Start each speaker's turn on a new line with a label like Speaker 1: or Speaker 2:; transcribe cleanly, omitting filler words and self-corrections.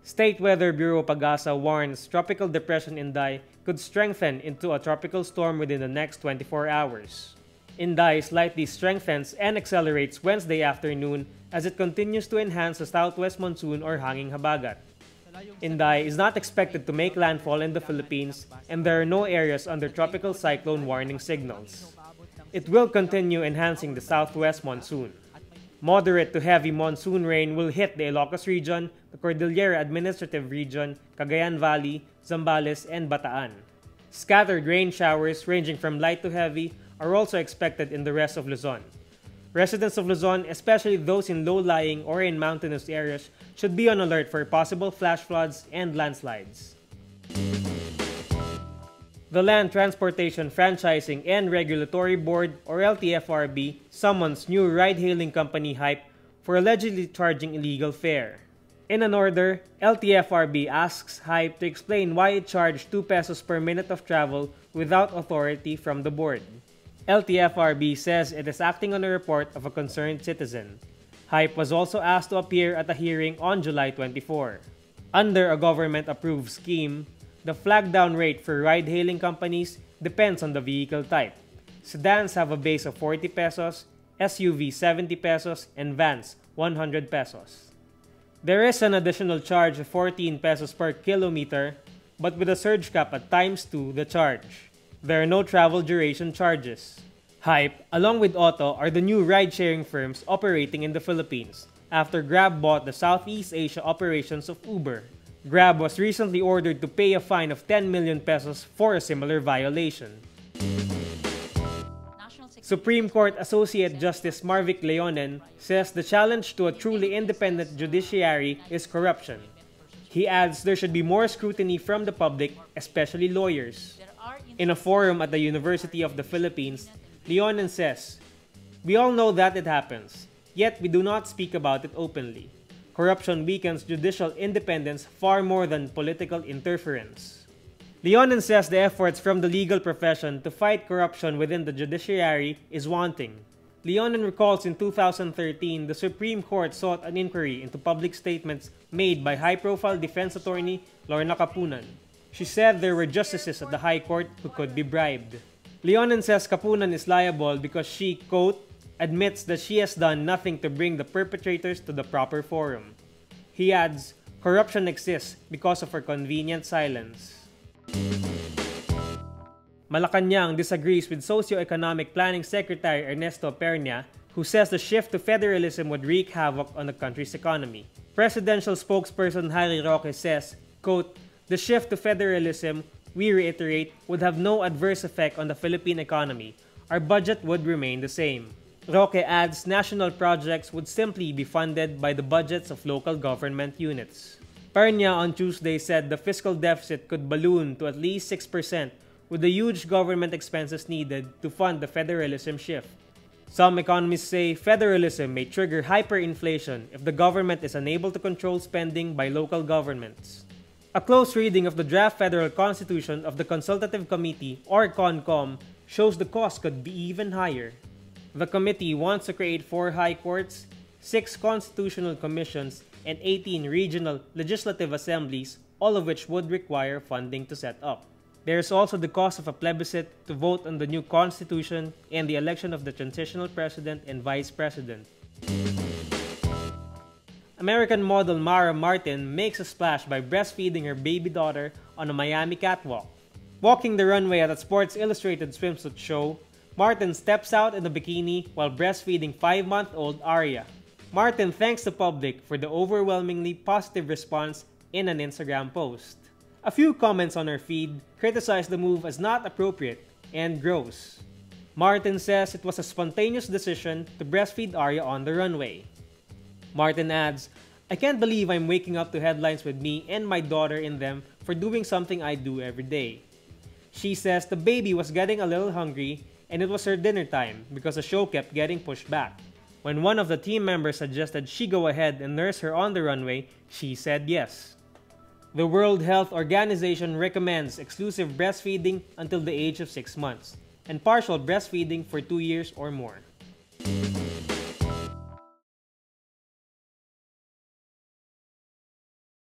Speaker 1: State Weather Bureau Pag-asa warns Tropical Depression Inday could strengthen into a tropical storm within the next 24 hours. Inday slightly strengthens and accelerates Wednesday afternoon as it continues to enhance the southwest monsoon or hanging habagat. Inday is not expected to make landfall in the Philippines, and there are no areas under tropical cyclone warning signals. It will continue enhancing the southwest monsoon. Moderate to heavy monsoon rain will hit the Ilocos region, the Cordillera Administrative Region, Cagayan Valley, Zambales, and Bataan. Scattered rain showers ranging from light to heavy are also expected in the rest of Luzon. Residents of Luzon, especially those in low-lying or in mountainous areas, should be on alert for possible flash floods and landslides. The Land Transportation Franchising and Regulatory Board, or LTFRB, summons new ride-hailing company Hype for allegedly charging illegal fare. In an order, LTFRB asks Hype to explain why it charged 2 pesos per minute of travel without authority from the board. LTFRB says it is acting on a report of a concerned citizen. Hype was also asked to appear at a hearing on July 24. Under a government-approved scheme, the flag-down rate for ride-hailing companies depends on the vehicle type. Sedans have a base of 40 pesos, SUV 70 pesos, and vans 100 pesos. There is an additional charge of 14 pesos per kilometer, but with a surge cap at ×2 the charge. There are no travel duration charges. Hype, along with Auto, are the new ride-sharing firms operating in the Philippines after Grab bought the Southeast Asia operations of Uber. Grab was recently ordered to pay a fine of 10 million pesos for a similar violation. Supreme Court Associate Justice Marvic Leonen says the challenge to a truly independent judiciary is corruption. He adds there should be more scrutiny from the public, especially lawyers. In a forum at the University of the Philippines, Leonen says, "We all know that it happens, yet we do not speak about it openly. Corruption weakens judicial independence far more than political interference." Leonen says the efforts from the legal profession to fight corruption within the judiciary is wanting. Leonen recalls in 2013 the Supreme Court sought an inquiry into public statements made by high-profile defense attorney Lorna Capunan. She said there were justices at the High Court who could be bribed. Leonen says Capunan is liable because she, quote, admits that she has done nothing to bring the perpetrators to the proper forum. He adds, corruption exists because of her convenient silence. Malacañang disagrees with Socioeconomic Planning Secretary Ernesto Pernia, who says the shift to federalism would wreak havoc on the country's economy. Presidential spokesperson Harry Roque says, quote, the shift to federalism, we reiterate, would have no adverse effect on the Philippine economy. Our budget would remain the same. Roque adds national projects would simply be funded by the budgets of local government units. Pernia on Tuesday said the fiscal deficit could balloon to at least 6% with the huge government expenses needed to fund the federalism shift. Some economists say federalism may trigger hyperinflation if the government is unable to control spending by local governments. A close reading of the draft federal constitution of the Consultative Committee, or CONCOM, shows the cost could be even higher. The committee wants to create 4 high courts, 6 constitutional commissions, and 18 regional legislative assemblies, all of which would require funding to set up. There is also the cost of a plebiscite to vote on the new constitution and the election of the transitional president and vice president. American model Mara Martin makes a splash by breastfeeding her baby daughter on a Miami catwalk. Walking the runway at a Sports Illustrated swimsuit show, Martin steps out in a bikini while breastfeeding 5-month-old Aria. Martin thanks the public for the overwhelmingly positive response in an Instagram post. A few comments on her feed criticize the move as not appropriate and gross. Martin says it was a spontaneous decision to breastfeed Aria on the runway. Martin adds, I can't believe I'm waking up to headlines with me and my daughter in them for doing something I do every day. She says the baby was getting a little hungry and it was her dinner time because the show kept getting pushed back. When one of the team members suggested she go ahead and nurse her on the runway, she said yes. The World Health Organization recommends exclusive breastfeeding until the age of 6 months and partial breastfeeding for 2 years or more.